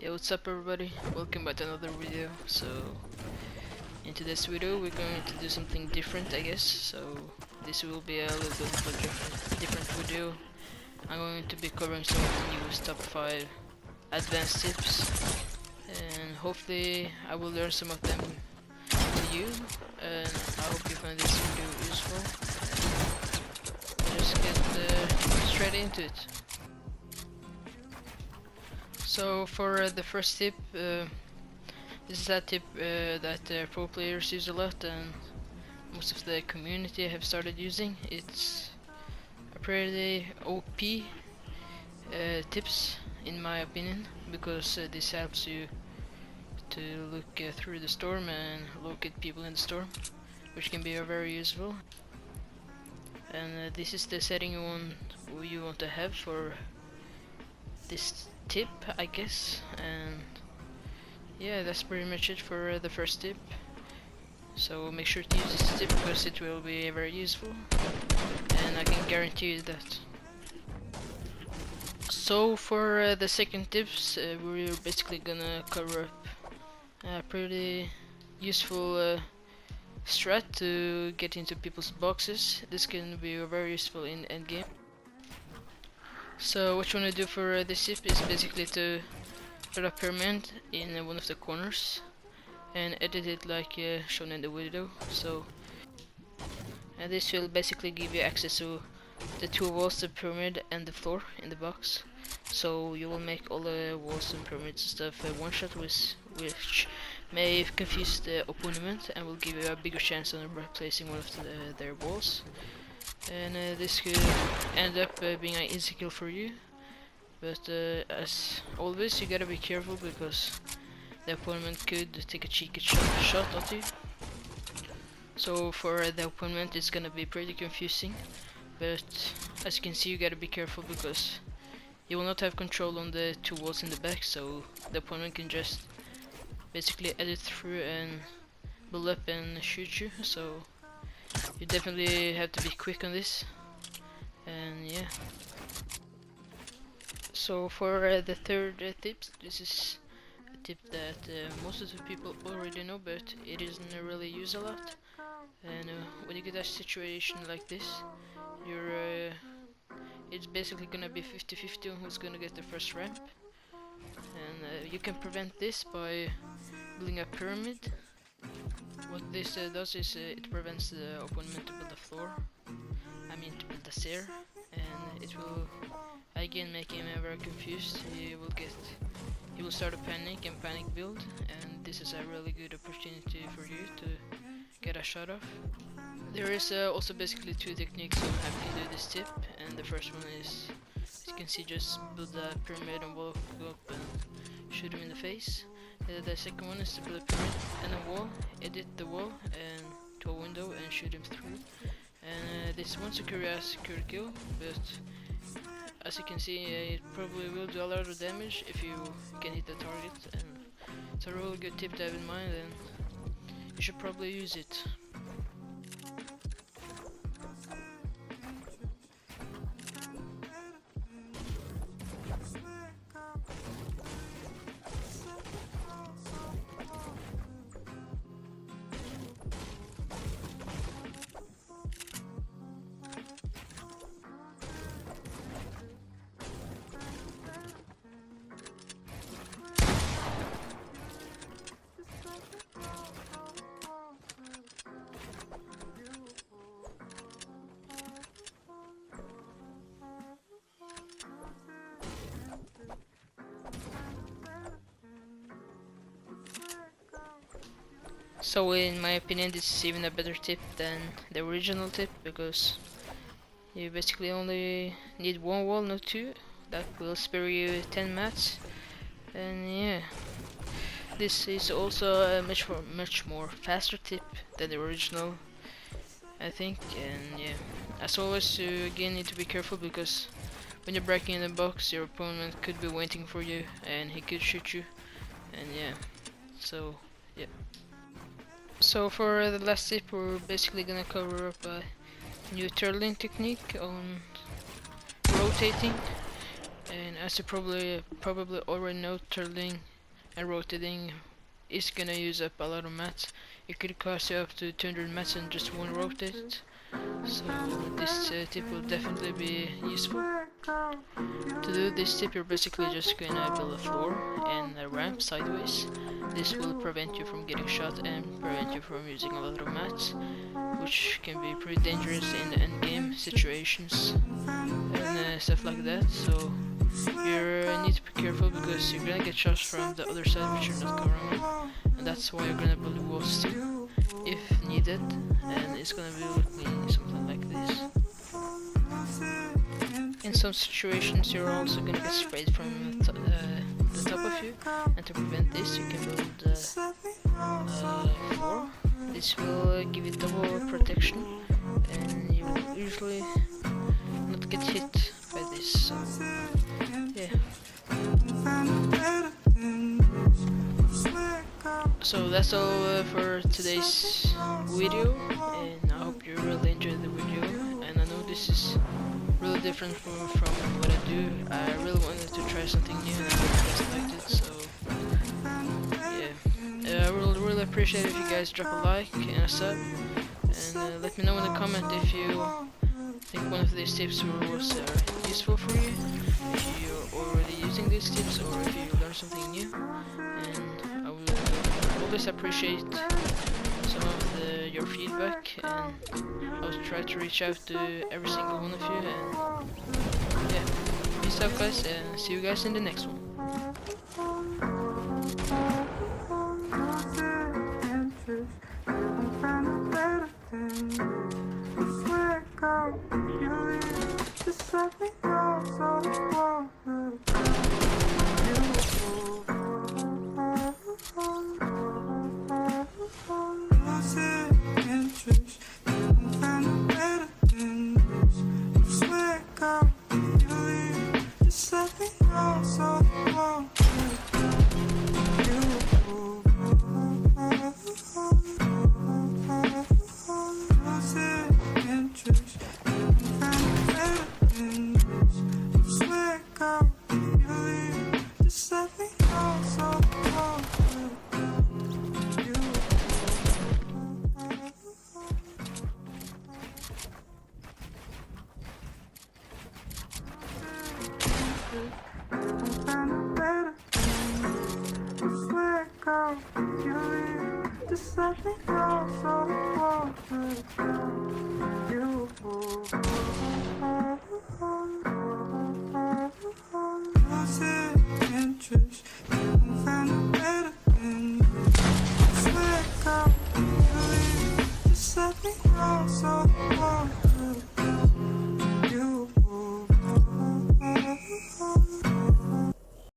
Hey, what's up everybody? Welcome back to another video. So into this video we're going to do something different, I guess. So this will be a little bit of a different video. I'm going to be covering some of the newest top 5 advanced tips, and hopefully I will learn some of them with you, and I hope you find this video useful. Just get straight into it. So for the first tip, this is a tip that pro players use a lot, and most of the community have started using. It's a pretty OP tips in my opinion, because this helps you to look through the storm and locate people in the storm, which can be very useful. And this is the setting you want to have for this tip, I guess. And yeah, that's pretty much it for the first tip. So make sure to use this tip because it will be very useful, and I can guarantee you that. So for the second tips, we're basically gonna cover up a pretty useful strat to get into people's boxes. This can be very useful in endgame. So what you want to do for this tip is basically to put a pyramid in one of the corners and edit it like shown in the video. So and this will basically give you access to the two walls, the pyramid and the floor in the box. So you will make all the walls and pyramids and stuff one shot, which may confuse the opponent and will give you a bigger chance on replacing one of their walls. And this could end up being an easy kill for you, but as always you gotta be careful because the opponent could take a cheeky shot at you. So for the opponent it's gonna be pretty confusing, but as you can see you gotta be careful because you will not have control on the two walls in the back, so the opponent can just basically edit through and build up and shoot you. So you definitely have to be quick on this, and yeah. So for the third tips, this is a tip that most of the people already know, but it isn't really used a lot. And when you get a situation like this, it's basically gonna be 50-50 on who's gonna get the first ramp, and you can prevent this by building a pyramid. What this does is it prevents the opponent to build the floor, to build the stair, and it will again make him very confused. He will start a panic build, and this is a really good opportunity for you to get a shot off. There is also basically two techniques on how to do this tip, and the first one is, as you can see, just build a pyramid and walk up and shoot him in the face. The second one is to build a pyramid and a wall, edit the wall and to a window and shoot him through. And this won't secure a secure kill, but as you can see it probably will do a lot of damage if you can hit the target, and it's a really good tip to have in mind, and you should probably use it. So in my opinion this is even a better tip than the original tip, because you basically only need one wall, not two. That will spare you 10 mats, and yeah. This is also a much more faster tip than the original, I think. And yeah, as always you again need to be careful, because when you're breaking in the box your opponent could be waiting for you and he could shoot you, and yeah. So yeah. So for the last tip we're basically gonna cover up a new turtling technique on rotating. And as you probably already know, turtling and rotating is gonna use up a lot of mats. It could cost you up to 200 mats in just one rotate, so this tip will definitely be useful. To do this tip, you're basically just gonna build a floor and a ramp sideways. This will prevent you from getting shot and prevent you from using a lot of mats, which can be pretty dangerous in the end game situations and stuff like that. So you need to be careful because you're gonna get shots from the other side which you're not covering with, and that's why you're gonna build walls too, if needed, and it's gonna be looking something like this. In some situations you're also gonna get sprayed from the top of you, and to prevent this you can build a floor. This will give you double protection, and you will usually not get hit by this, so yeah. So that's all for today's video, and I hope you really enjoyed the video. And I know this is really different from what I do. I really wanted to try something new and I hope you guys liked it, so yeah. I would really appreciate if you guys drop a like and a sub, and let me know in the comment if you think one of these tips was useful for you, if you're already using these tips or if you learned something new. And I would always appreciate some of your feedback, and I'll try to reach out to every single one of you. And yeah, peace out guys, and see you guys in the next one. Just let me know so I won't you. Losing interest, find a better thing. Just let go, just let me know so I won't